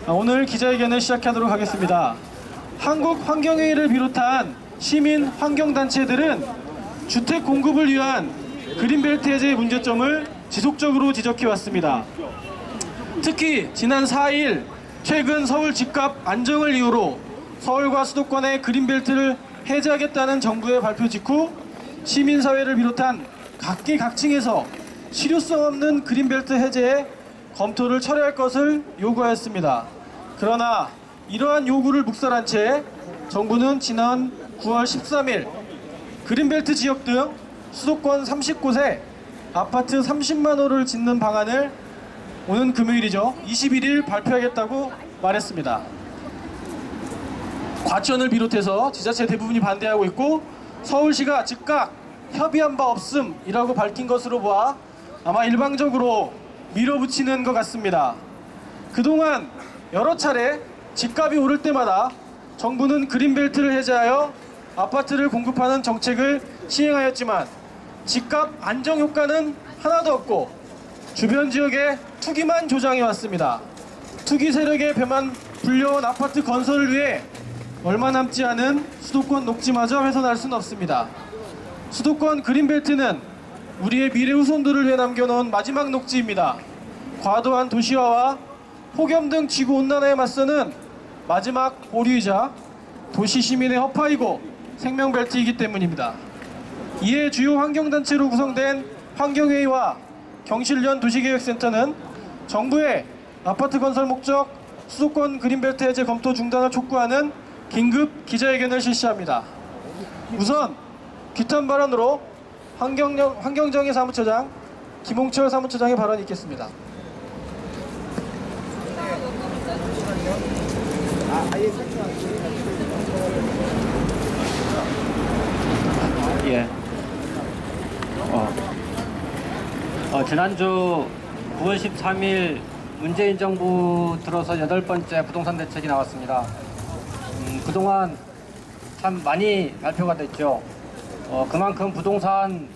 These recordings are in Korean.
오늘 기자회견을 시작하도록 하겠습니다. 한국환경회의를 비롯한 시민 환경단체들은 주택 공급을 위한 그린벨트 해제의 문제점을 지속적으로 지적해왔습니다. 특히 지난 4일 최근 서울 집값 안정을 이유로 서울과 수도권의 그린벨트를 해제하겠다는 정부의 발표 직후 시민사회를 비롯한 각계각층에서 실효성 없는 그린벨트 해제에 검토를 철회할 것을 요구하였습니다. 그러나 이러한 요구를 묵살한 채 정부는 지난 9월 13일 그린벨트 지역 등 수도권 30곳에 아파트 30만 호를 짓는 방안을 오는 금요일이죠. 21일 발표하겠다고 말했습니다. 과천을 비롯해서 지자체 대부분이 반대하고 있고 서울시가 즉각 협의한 바 없음이라고 밝힌 것으로 보아 아마 일방적으로 밀어붙이는 것 같습니다. 그동안 여러 차례 집값이 오를 때마다 정부는 그린벨트를 해제하여 아파트를 공급하는 정책을 시행하였지만 집값 안정 효과는 하나도 없고 주변 지역에 투기만 조장해왔습니다. 투기 세력의 배만 불려온 아파트 건설을 위해 얼마 남지 않은 수도권 녹지마저 훼손할 수는 없습니다. 수도권 그린벨트는 우리의 미래 후손들을 위해 남겨놓은 마지막 녹지입니다. 과도한 도시화와 폭염 등 지구온난화에 맞서는 마지막 보류이자 도시 시민의 허파이고 생명벨트이기 때문입니다. 이에 주요 환경단체로 구성된 환경회의와 경실련 도시계획센터는 정부의 아파트 건설 목적 수도권 그린벨트 해제 검토 중단을 촉구하는 긴급 기자회견을 실시합니다. 우선 규탄 발언으로 환경정의 사무처장 김홍철 사무처장의 발언이 있겠습니다. 예. 지난주 9월 13일 문재인 정부 들어서 8번째 부동산 대책이 나왔습니다. 그동안 참 많이 발표가 됐죠. 그만큼 부동산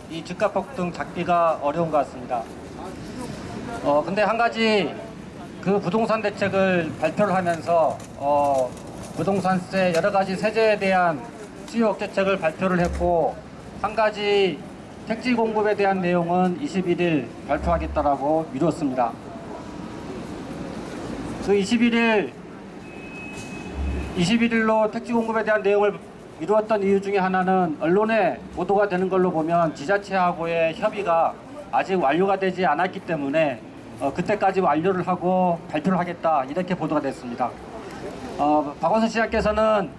이 집값 폭등 잡기가 어려운 것 같습니다. 근데 한 가지 그 부동산 대책을 발표를 하면서 부동산세 여러 가지 세제에 대한 수요 억제책을 발표를 했고 한 가지 택지 공급에 대한 내용은 21일 발표하겠다라고 미뤘습니다. 그 21일로 택지 공급에 대한 내용을 미루었던 이유 중에 하나는 언론에 보도가 되는 걸로 보면 지자체하고의 협의가 아직 완료가 되지 않았기 때문에 그때까지 완료를 하고 발표를 하겠다 이렇게 보도가 됐습니다. 박원순 시장께서는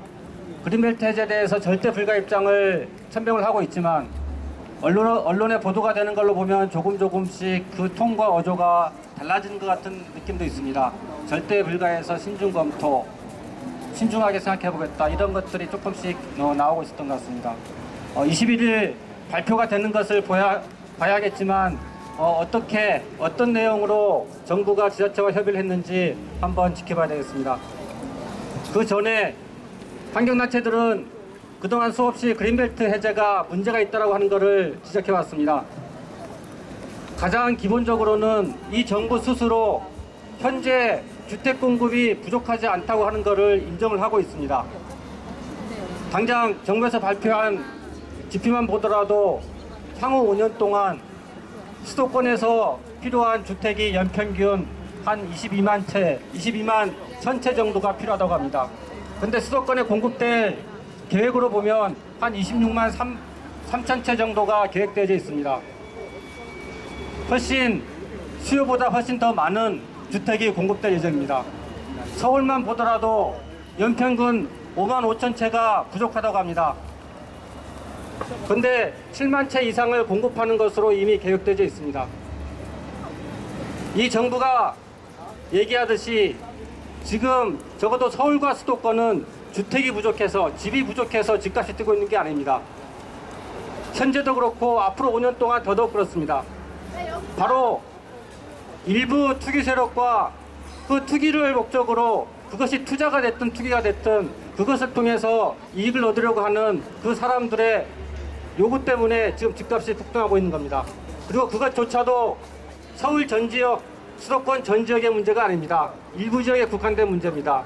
그린벨트 해제에 대해서 절대 불가 입장을 천명을 하고 있지만 언론에 보도가 되는 걸로 보면 조금씩 그 톤과 어조가 달라지는 것 같은 느낌도 있습니다. 절대 불가에서 신중 검토, 신중하게 생각해보겠다 이런 것들이 조금씩 나오고 있었던 것 같습니다. 21일 발표가 되는 것을 봐야겠지만 어떤 내용으로 정부가 지자체와 협의를 했는지 한번 지켜봐야 되겠습니다. 그 전에 환경단체들은 그동안 수없이 그린벨트 해제가 문제가 있다고 하는 것을 지적해왔습니다. 가장 기본적으로는 이 정부 스스로 현재 주택 공급이 부족하지 않다고 하는 것을 인정을 하고 있습니다. 당장 정부에서 발표한 지표만 보더라도 향후 5년 동안 수도권에서 필요한 주택이 연평균 한 22만 1000채 정도가 필요하다고 합니다. 근데 수도권에 공급될 계획으로 보면 한 26만 3천 채 정도가 계획되어 있습니다. 수요보다 훨씬 더 많은 주택이 공급될 예정입니다. 서울만 보더라도 연평균 5만 5천 채가 부족하다고 합니다. 근데 7만 채 이상을 공급하는 것으로 이미 계획되어 있습니다. 이 정부가 얘기하듯이 지금 적어도 서울과 수도권은 주택이 부족해서 집이 부족해서 집값이 뛰고 있는 게 아닙니다. 현재도 그렇고 앞으로 5년 동안 더더욱 그렇습니다. 바로 일부 투기 세력과 그 투기를 목적으로 그것이 투자가 됐든 투기가 됐든 그것을 통해서 이익을 얻으려고 하는 그 사람들의 요구 때문에 지금 집값이 폭등하고 있는 겁니다. 그리고 그것조차도 서울 전 지역 수도권 전 지역의 문제가 아닙니다. 일부 지역에 국한된 문제입니다.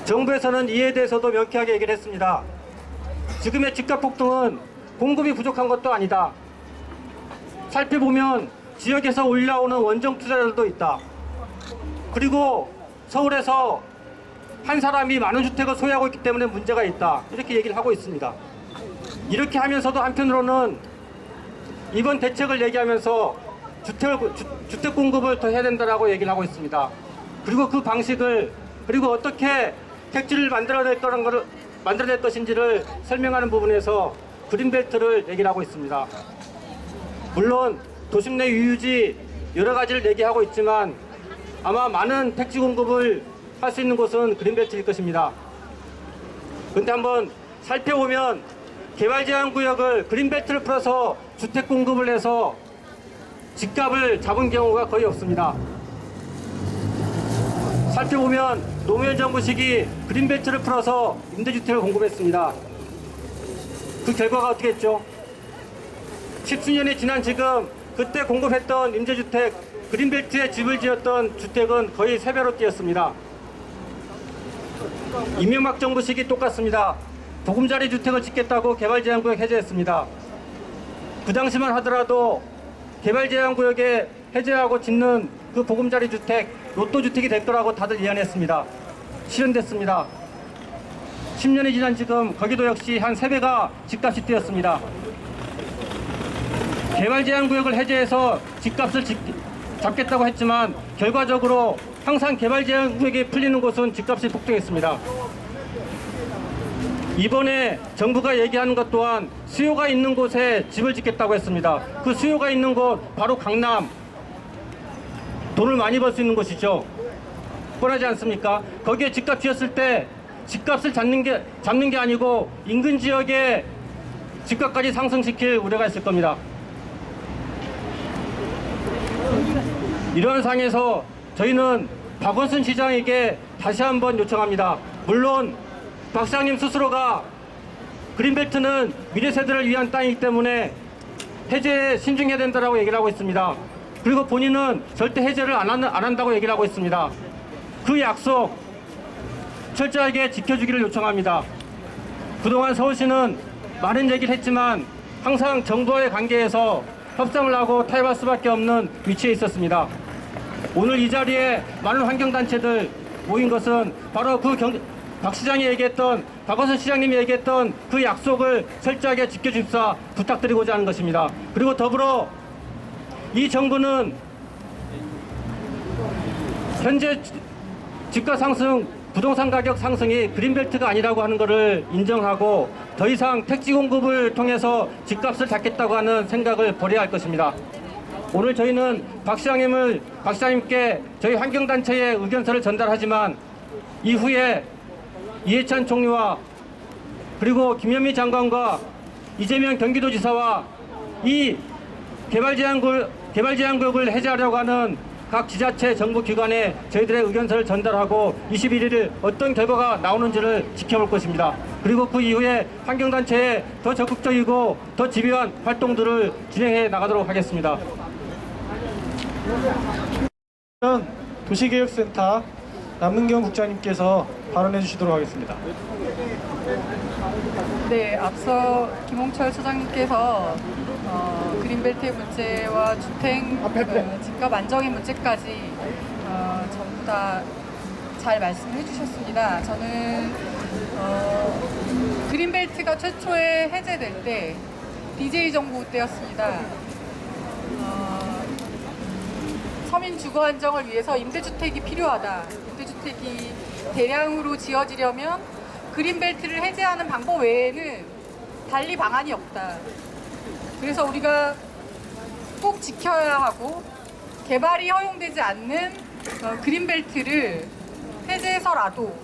정부에서는 이에 대해서도 명쾌하게 얘기를 했습니다. 지금의 집값 폭등은 공급이 부족한 것도 아니다. 살펴보면 지역에서 올라오는 원정 투자자들도 있다. 그리고 서울에서 한 사람이 많은 주택을 소유하고 있기 때문에 문제가 있다. 이렇게 얘기를 하고 있습니다. 이렇게 하면서도 한편으로는 이번 대책을 얘기하면서 주택 공급을 더 해야 된다라고 얘기를 하고 있습니다. 그리고 그 방식을, 그리고 어떻게 택지를 만들어낼 것인지를 설명하는 부분에서 그린벨트를 얘기를 하고 있습니다. 물론 도심 내 유유지 여러 가지를 얘기하고 있지만 아마 많은 택지 공급을 할 수 있는 곳은 그린벨트일 것입니다. 그런데 한번 살펴보면 개발제한구역을 그린벨트를 풀어서 주택 공급을 해서 집값을 잡은 경우가 거의 없습니다. 살펴보면 노무현 정부 시기 그린벨트를 풀어서 임대주택을 공급했습니다. 그 결과가 어떻게 했죠? 10수년이 지난 지금 그때 공급했던 임대주택, 그린벨트에 집을 지었던 주택은 거의 3배로 뛰었습니다. 이명박 정부 시기 똑같습니다. 보금자리 주택을 짓겠다고 개발제한구역 해제했습니다. 그 당시만 하더라도 개발제한구역에 해제하고 짓는 그 보금자리 주택, 로또주택이 될 거라고 다들 예언했습니다. 실현됐습니다. 10년이 지난 지금 거기도 역시 한 3배가 집값이 뛰었습니다. 개발제한구역을 해제해서 집값을 잡겠다고 했지만 결과적으로 항상 개발제한구역이 풀리는 곳은 집값이 폭등했습니다. 이번에 정부가 얘기하는 것 또한 수요가 있는 곳에 집을 짓겠다고 했습니다. 그 수요가 있는 곳 바로 강남, 돈을 많이 벌 수 있는 곳이죠. 뻔하지 않습니까? 거기에 집값 지었을 때 집값을 잡는 게 아니고 인근 지역의 집값까지 상승시킬 우려가 있을 겁니다. 이런 상황에서 저희는 박원순 시장에게 다시 한번 요청합니다. 물론 박 시장님 스스로가 그린벨트는 미래 세대를 위한 땅이기 때문에 해제에 신중해야 된다고 얘기를 하고 있습니다. 그리고 본인은 절대 해제를 안 한다고 얘기를 하고 있습니다. 그 약속 철저하게 지켜주기를 요청합니다. 그동안 서울시는 많은 얘기를 했지만 항상 정부와의 관계에서 협상을 하고 타협할 수밖에 없는 위치에 있었습니다. 오늘 이 자리에 많은 환경단체들 모인 것은 바로 박 시장이 얘기했던, 박원순 시장님이 얘기했던 그 약속을 철저하게 지켜줍사 부탁드리고자 하는 것입니다. 그리고 더불어 이 정부는 현재 집가 상승, 부동산 가격 상승이 그린벨트가 아니라고 하는 것을 인정하고 더 이상 택지 공급을 통해서 집값을 잡겠다고 하는 생각을 버려야 할 것입니다. 오늘 저희는 박 시장님께 저희 환경단체의 의견서를 전달하지만 이후에 이해찬 총리와 그리고 김현미 장관과 이재명 경기도지사와 이 개발제한구역을 해제하려고 하는 각 지자체 정부 기관에 저희들의 의견서를 전달하고 21일 어떤 결과가 나오는지를 지켜볼 것입니다. 그리고 그 이후에 환경단체에 더 적극적이고 더 집요한 활동들을 진행해 나가도록 하겠습니다. 도시개혁센터 남은경 국장님께서 발언해 주시도록 하겠습니다. 네, 앞서 김홍철 소장님께서 그린벨트의 문제와 집값 안정의 문제까지 전부 다 잘 말씀해 주셨습니다. 저는 그린벨트가 최초에 해제될 때 DJ 정부 때였습니다. 서민 주거 안정을 위해서 임대주택이 필요하다. 임대주택이 대량으로 지어지려면 그린벨트를 해제하는 방법 외에는 달리 방안이 없다. 그래서 우리가 꼭 지켜야 하고 개발이 허용되지 않는 그린벨트를 해제해서라도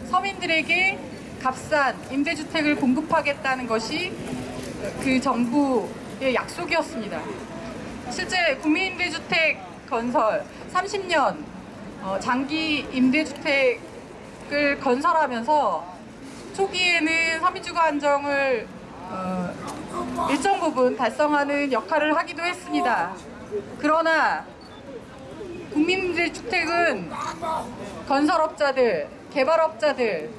서민들에게 값싼 임대주택을 공급하겠다는 것이 그 정부의 약속이었습니다. 실제 국민임대주택 건설 30년 장기 임대주택을 건설하면서 초기에는 서민주거 안정을 일정 부분 달성하는 역할을 하기도 했습니다. 그러나 국민들의 주택은 건설업자들, 개발업자들,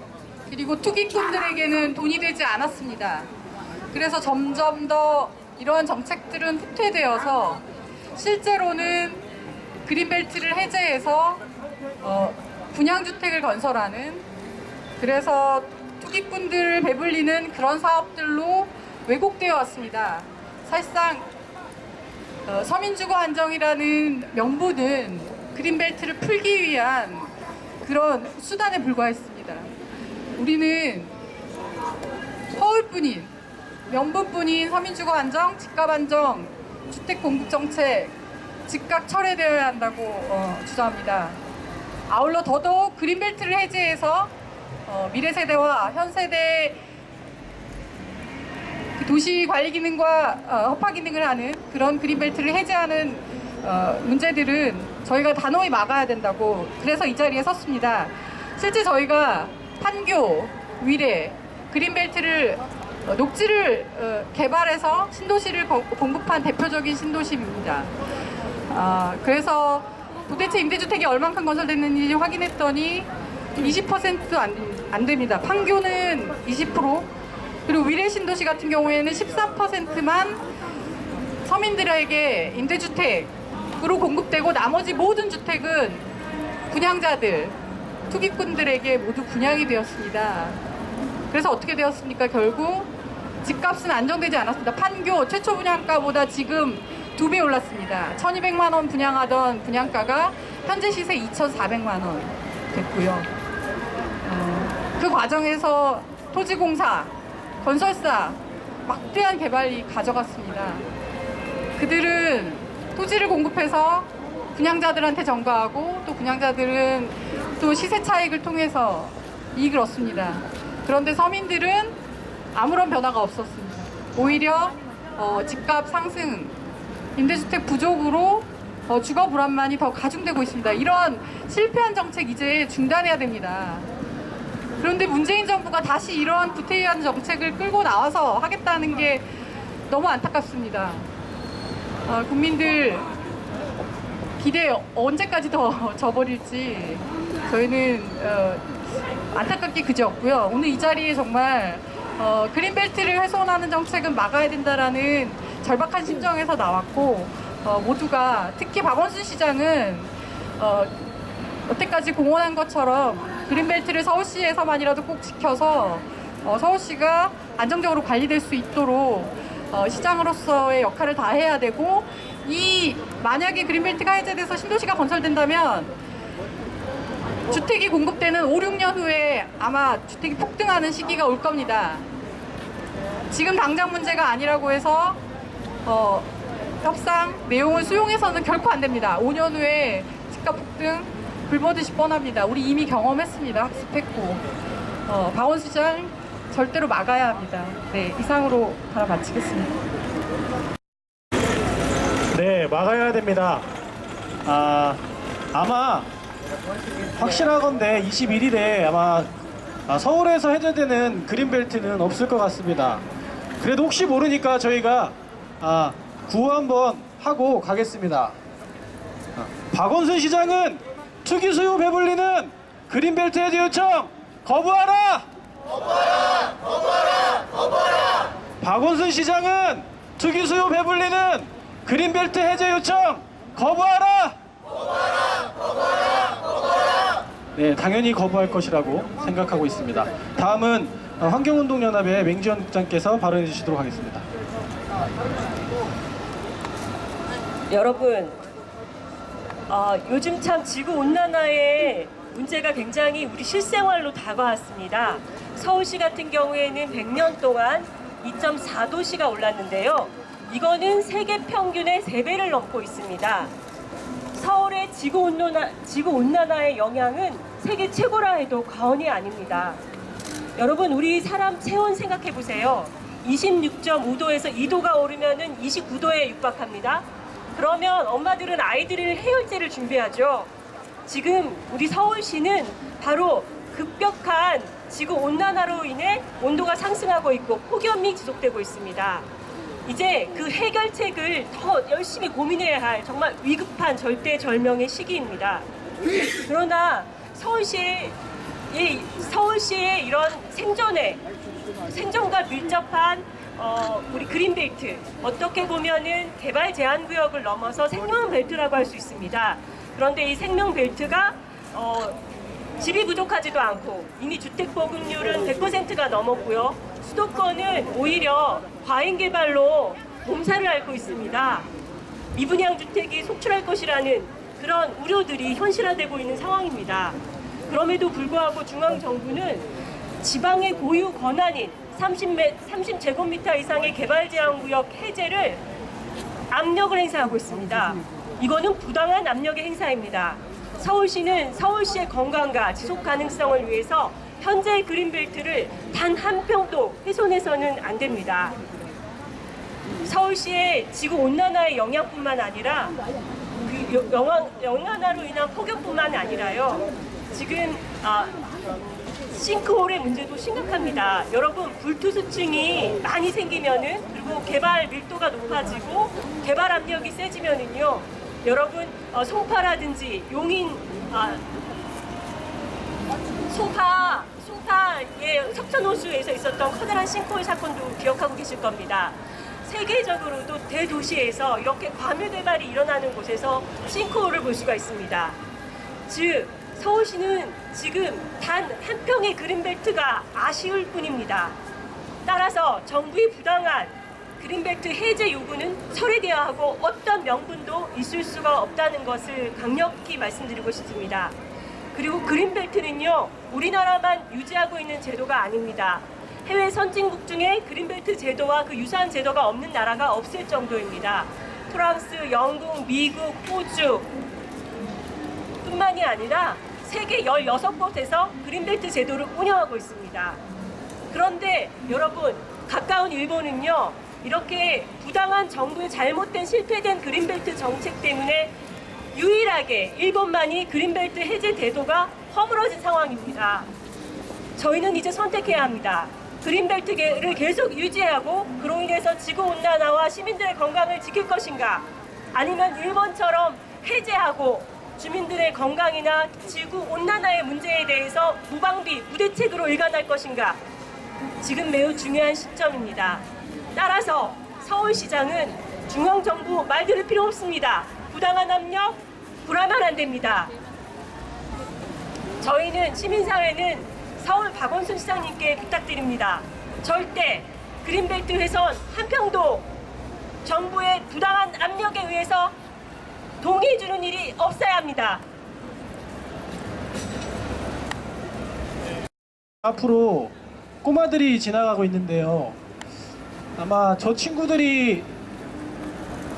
그리고 투기꾼들에게는 돈이 되지 않았습니다. 그래서 점점 더 이러한 정책들은 후퇴되어서 실제로는 그린벨트를 해제해서 분양주택을 건설하는, 그래서 투기꾼들을 배불리는 그런 사업들로 왜곡되어 왔습니다. 사실상 서민주거 안정이라는 명분은 그린벨트를 풀기 위한 그런 수단에 불과했습니다. 우리는 서울뿐인, 명분뿐인 서민주거 안정, 집값 안정, 주택 공급 정책 즉각 철회되어야 한다고 주장합니다. 아울러 더더욱 그린벨트를 해제해서 미래 세대와 현 세대의 도시 관리 기능과 허파 기능을 하는 그런 그린벨트를 해제하는 문제들은 저희가 단호히 막아야 된다고, 그래서 이 자리에 섰습니다. 실제 저희가 판교, 위례, 그린벨트를 녹지를 개발해서 신도시를 공급한 대표적인 신도시입니다. 그래서 도대체 임대주택이 얼만큼 건설됐는지 확인했더니 20%도 안 됩니다. 판교는 20%, 그리고 위례 신도시 같은 경우에는 14%만 서민들에게 임대주택으로 공급되고 나머지 모든 주택은 분양자들, 투기꾼들에게 모두 분양이 되었습니다. 그래서 어떻게 되었습니까? 결국 집값은 안정되지 않았습니다. 판교 최초 분양가보다 지금 2배 올랐습니다. 1,200만 원 분양하던 분양가가 현재 시세 2,400만 원 됐고요. 그 과정에서 토지공사, 건설사 막대한 개발이 가져갔습니다. 그들은 토지를 공급해서 분양자들한테 전가하고 또 분양자들은 또 시세 차익을 통해서 이익을 얻습니다. 그런데 서민들은 아무런 변화가 없었습니다. 오히려 집값 상승, 임대주택 부족으로 주거 불안만이 더 가중되고 있습니다. 이런 실패한 정책 이제 중단해야 됩니다. 그런데 문재인 정부가 다시 이러한 구태의한 정책을 끌고 나와서 하겠다는 게 너무 안타깝습니다. 국민들 기대 언제까지 더 져버릴지 저희는 안타깝게 그지없고요. 오늘 이 자리에 정말 그린벨트를 훼손하는 정책은 막아야 된다라는 절박한 심정에서 나왔고, 모두가, 특히 박원순 시장은 여태까지 공언한 것처럼 그린벨트를 서울시에서만이라도 꼭 지켜서 서울시가 안정적으로 관리될 수 있도록 시장으로서의 역할을 다해야 되고, 만약에 그린벨트가 해제돼서 신도시가 건설된다면 주택이 공급되는 5, 6년 후에 아마 주택이 폭등하는 시기가 올 겁니다. 지금 당장 문제가 아니라고 해서 협상 내용을 수용해서는 결코 안 됩니다. 5년 후에 집값 폭등 불보듯이 뻔합니다. 우리 이미 경험했습니다. 학습했고. 박원순 시장 절대로 막아야 합니다. 네, 이상으로 하나 마치겠습니다. 네, 막아야 됩니다. 아마 확실하건대 21일에 아마 서울에서 해제되는 그린벨트는 없을 것 같습니다. 그래도 혹시 모르니까 저희가 구호 한번 하고 가겠습니다. 박원순 시장은 투기 수요 배불리는 그린벨트 해제 요청 거부하라! 거부하라! 거부하라! 거부하라! 박원순 시장은 투기 수요 배불리는 그린벨트 해제 요청 거부하라! 거부하라! 거부하라! 거부하라! 네, 당연히 거부할 것이라고 생각하고 있습니다. 다음은 환경운동연합의 맹지원 국장께서 발언해 주시도록 하겠습니다. 여러분, 요즘 참 지구온난화의 문제가 굉장히 우리 실생활로 다가왔습니다. 서울시 같은 경우에는 100년 동안 2.4도씨가 올랐는데요. 이거는 세계 평균의 3배를 넘고 있습니다. 서울의 지구온난화의 영향은 세계 최고라 해도 과언이 아닙니다. 여러분, 우리 사람 체온 생각해 보세요. 26.5도에서 2도가 오르면 29도에 육박합니다. 그러면 엄마들은 아이들을 해열제를 준비하죠. 지금 우리 서울시는 바로 급격한 지구온난화로 인해 온도가 상승하고 있고 폭염이 지속되고 있습니다. 이제 그 해결책을 더 열심히 고민해야 할 정말 위급한 절대절명의 시기입니다. 그러나 서울시의 이런 생존과 밀접한 우리 그린벨트, 어떻게 보면은 개발 제한구역을 넘어서 생명벨트라고 할 수 있습니다. 그런데 이 생명벨트가 집이 부족하지도 않고 이미 주택 보급률은 100%가 넘었고요. 수도권은 오히려 과잉 개발로 몸살을 앓고 있습니다. 미분양 주택이 속출할 것이라는 그런 우려들이 현실화되고 있는 상황입니다. 그럼에도 불구하고 중앙정부는 지방의 고유 권한인 30제곱미터 이상의 개발 제한 구역 해제를 압력을 행사하고 있습니다. 이거는 부당한 압력의 행사입니다. 서울시는 서울시의 건강과 지속 가능성을 위해서 현재의 그린벨트를 단 한 평도 훼손해서는 안 됩니다. 서울시의 지구 온난화의 영향뿐만 아니라 그 영향화로 인한 폭염뿐만 아니라요. 지금 싱크홀의 문제도 심각합니다. 여러분, 불투수증이 많이 생기면은, 그리고 개발 밀도가 높아지고 개발 압력이 세지면은요, 여러분 송파라든지 용인 송파의 석천호수에서 있었던 커다란 싱크홀 사건도 기억하고 계실 겁니다. 세계적으로도 대도시에서 이렇게 과밀개발이 일어나는 곳에서 싱크홀을 볼 수가 있습니다. 즉 서울시는 지금 단 한 평의 그린벨트가 아쉬울 뿐입니다. 따라서 정부의 부당한 그린벨트 해제 요구는 철회되어야 하고 어떤 명분도 있을 수가 없다는 것을 강력히 말씀드리고 싶습니다. 그리고 그린벨트는요, 우리나라만 유지하고 있는 제도가 아닙니다. 해외 선진국 중에 그린벨트 제도와 그 유사한 제도가 없는 나라가 없을 정도입니다. 프랑스, 영국, 미국, 호주 뿐만이 아니라 세계 16곳에서 그린벨트 제도를 운영하고 있습니다. 그런데 여러분, 가까운 일본은요, 이렇게 부당한 정부의 잘못된 실패된 그린벨트 정책 때문에 유일하게 일본만이 그린벨트 해제 제도가 허물어진 상황입니다. 저희는 이제 선택해야 합니다. 그린벨트를 계속 유지하고 그로 인해서 지구온난화와 시민들의 건강을 지킬 것인가, 아니면 일본처럼 해제하고 주민들의 건강이나 지구온난화의 문제에 대해서 무방비, 무대책으로 일관할 것인가, 지금 매우 중요한 시점입니다. 따라서 서울시장은 중앙정부 말 들을 필요 없습니다. 부당한 압력, 불하면 안 됩니다. 저희는, 시민사회는 서울 박원순 시장님께 부탁드립니다. 절대 그린벨트 훼손 한 평도 정부의 부당한 압력에 의해서 동의해주는 일이 없어야 합니다. 앞으로 꼬마들이 지나가고 있는데요. 아마 저 친구들이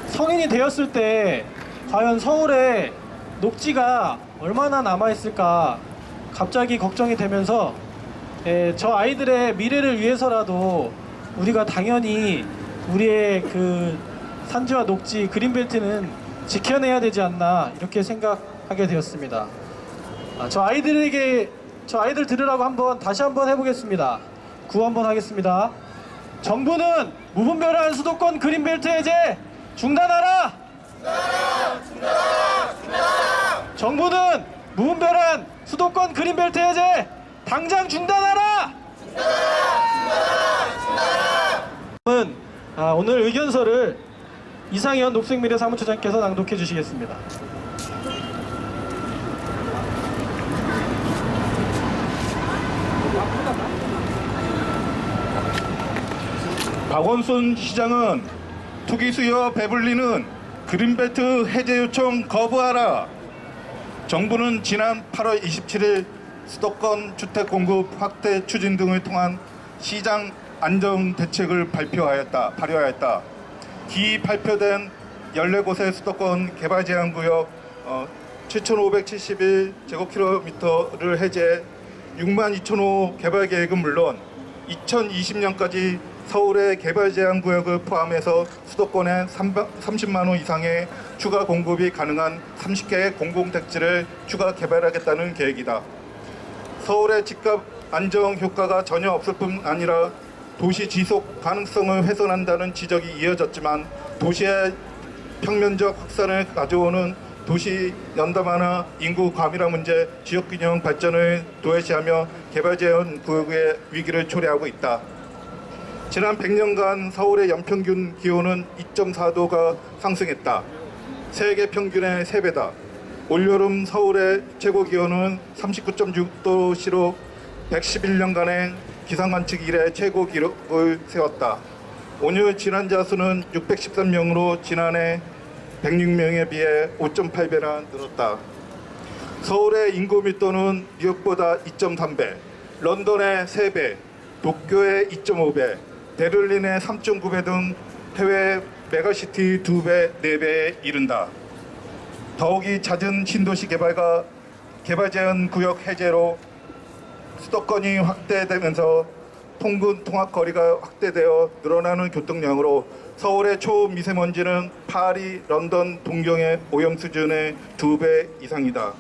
성인이 되었을 때 과연 서울에 녹지가 얼마나 남아있을까 갑자기 걱정이 되면서 저 아이들의 미래를 위해서라도 우리가 당연히 우리의 그 산지와 녹지 그린벨트는 지켜내야 되지 않나, 이렇게 생각하게 되었습니다. 저 아이들 들으라고 다시 한번 해보겠습니다. 구호 한번 하겠습니다. 정부는 무분별한 수도권 그린벨트 해제 중단하라! 정부는 무분별한 수도권 그린벨트 해제 당장 중단하라! 오늘 의견서를 이상현 녹색미래 사무처장께서 낭독해 주시겠습니다. 박원순 시장은 투기 수요와 배불리는 그린벨트 해제 요청 거부하라. 정부는 지난 8월 27일 수도권 주택 공급 확대 추진 등을 통한 시장 안정 대책을 발효하였다. 기 발표된 14곳의 수도권 개발 제한 구역 7,571제곱킬로미터를 해제, 62,000호 개발 계획은 물론 2020년까지 서울의 개발 제한 구역을 포함해서 수도권에 30만 호 이상의 추가 공급이 가능한 30개의 공공택지를 추가 개발하겠다는 계획이다. 서울의 집값 안정 효과가 전혀 없을 뿐 아니라 도시 지속 가능성을 훼손한다는 지적이 이어졌지만 도시의 평면적 확산을 가져오는 도시 연담화나 인구 과밀화 문제, 지역균형 발전을 도외시하며 개발제한 구역의 위기를 초래하고 있다. 지난 100년간 서울의 연평균 기온은 2.4도가 상승했다. 세계 평균의 3배다. 올여름 서울의 최고 기온은 39.6도시로 111년간의 기상관측 이래 최고 기록을 세웠다. 오늘 질환자 수는 613명으로 지난해 106명에 비해 5.8배나 늘었다. 서울의 인구 밀도는 뉴욕보다 2.3배, 런던의 3배, 도쿄의 2.5배, 베를린의 3.9배 등 해외 메가시티 2배, 4배에 이른다. 더욱이 잦은 신도시 개발과 개발 제한 구역 해제로 수도권이 확대되면서 통근 통학 거리가 확대되어 늘어나는 교통량으로 서울의 초미세먼지는 파리, 런던, 동경의 오염 수준의 2배 이상이다.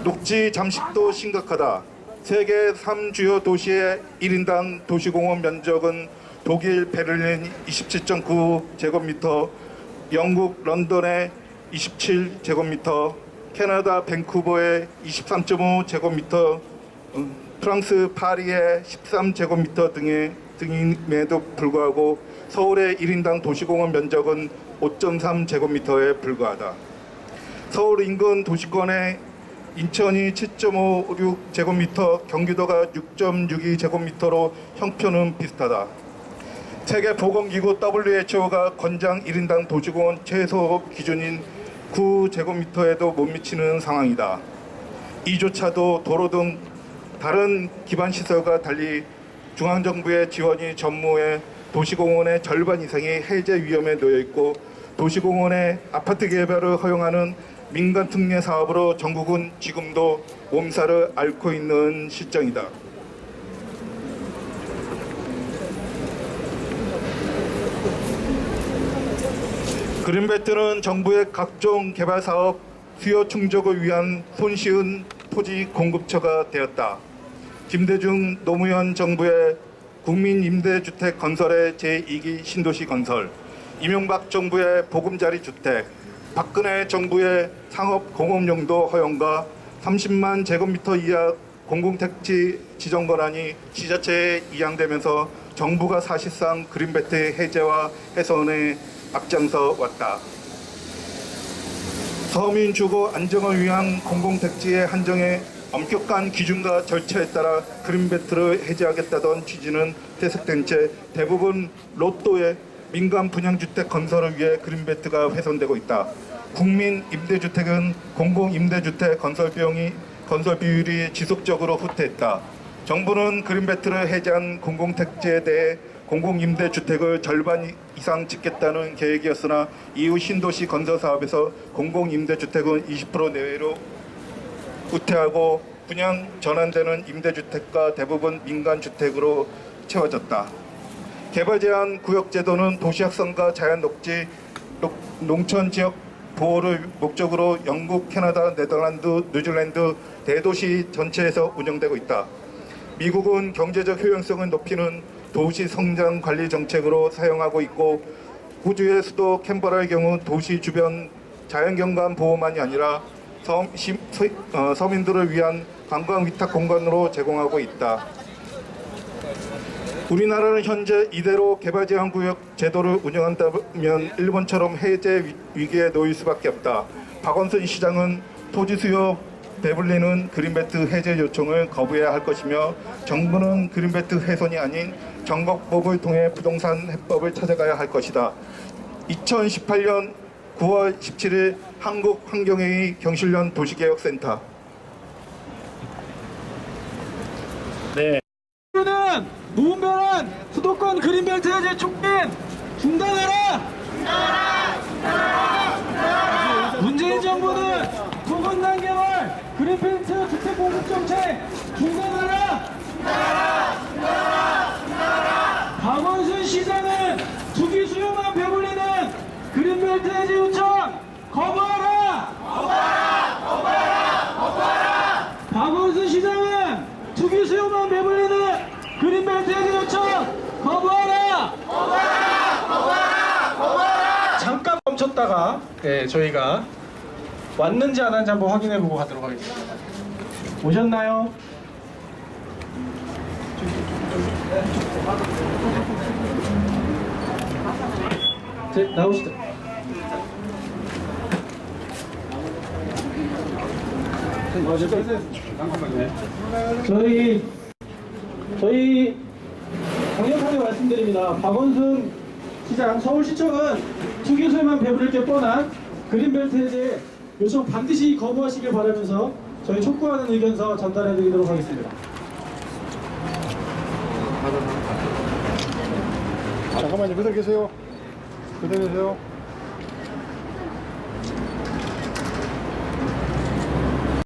녹지 잠식도 심각하다. 세계 3주요 도시의 1인당 도시공원 면적은 독일 베를린 27.9제곱미터, 영국 런던의 27제곱미터, 캐나다 밴쿠버의 23.5제곱미터, 프랑스 파리의 13제곱미터 등임에도 불구하고 서울의 1인당 도시공원 면적은 5.3제곱미터에 불과하다. 서울 인근 도시권의 인천이 7.56제곱미터, 경기도가 6.62제곱미터로 형편은 비슷하다. 세계보건기구 WHO가 권장 1인당 도시공원 최소 기준인 9제곱미터에도 못 미치는 상황이다. 이조차도 도로 등 다른 기반시설과 달리 중앙정부의 지원이 전무해 도시공원의 절반 이상이 해제 위험에 놓여있고 도시공원의 아파트 개발을 허용하는 민간 특례 사업으로 전국은 지금도 몸살을 앓고 있는 실정이다. 그린벨트는 정부의 각종 개발 사업 수요 충족을 위한 손쉬운 토지 공급처가 되었다. 김대중 노무현 정부의 국민임대주택 건설의 제2기 신도시 건설, 이명박 정부의 보금자리 주택, 박근혜 정부의 상업 공업용도 허용과 30만 제곱미터 이하 공공택지 지정 권한이 지자체에 이양되면서 정부가 사실상 그린벨트 해제와 훼손에 앞장서 왔다. 서민 주거 안정을 위한 공공택지의 한정에 엄격한 기준과 절차에 따라 그린벨트를 해제하겠다던 취지는 퇴색된 채 대부분 로또의 민간 분양주택 건설을 위해 그린벨트가 훼손되고 있다. 국민 임대주택은 공공임대주택 건설 비율이 지속적으로 후퇴했다. 정부는 그린벨트를 해제한 공공택지에 대해 공공임대주택을 절반 이상 짓겠다는 계획이었으나 이후 신도시 건설 사업에서 공공임대주택은 20% 내외로 후퇴하고 분양 전환되는 임대주택과 대부분 민간주택으로 채워졌다. 개발 제한 구역 제도는 도시약성과 자연 녹지, 농촌 지역 보호를 목적으로 영국, 캐나다, 네덜란드, 뉴질랜드 대도시 전체에서 운영되고 있다. 미국은 경제적 효용성을 높이는 도시 성장 관리 정책으로 사용하고 있고 호주의 수도 캔버라의 경우 도시 주변 자연경관 보호만이 아니라 서민들을 위한 관광 위탁 공간으로 제공하고 있다. 우리나라는 현재 이대로 개발 제한 구역 제도를 운영한다면 일본처럼 해제 위기에 놓일 수밖에 없다. 박원순 시장은 토지 수요 배불리는 그린벨트 해제 요청을 거부해야 할 것이며 정부는 그린벨트 훼손이 아닌 정법을 통해 부동산 해법을 찾아가야 할 것이다. 2018년 9월 17일 한국환경회의 경실련 도시개혁센터. 네. 무분별한 수도권 그린벨트 해제 촉진 중단하라! 문재인 정부는 도건단 개발 그린벨트 주택 공급 정책 중단하라! 박원순 시장은 투기 수요만 배불리는 그린벨트 해제 요청 거부하라! 박원순 시장은 투기 수요만 배불리는 그린벨트 해제 요청 거부하라! 잠깐 멈췄다가 저희가 왔는지 안 왔는지 한번 확인해보고 가도록 하겠습니다. 오셨나요? 나오시죠. 저희 강력하게 말씀드립니다. 박원순 시장, 서울시청은 투기소에만 배부를 게 뻔한 그린벨트 해제 요청 반드시 거부하시길 바라면서 저희 촉구하는 의견서 전달해 드리도록 하겠습니다. 잠깐만요. 그대로 계세요. 그대로 계세요.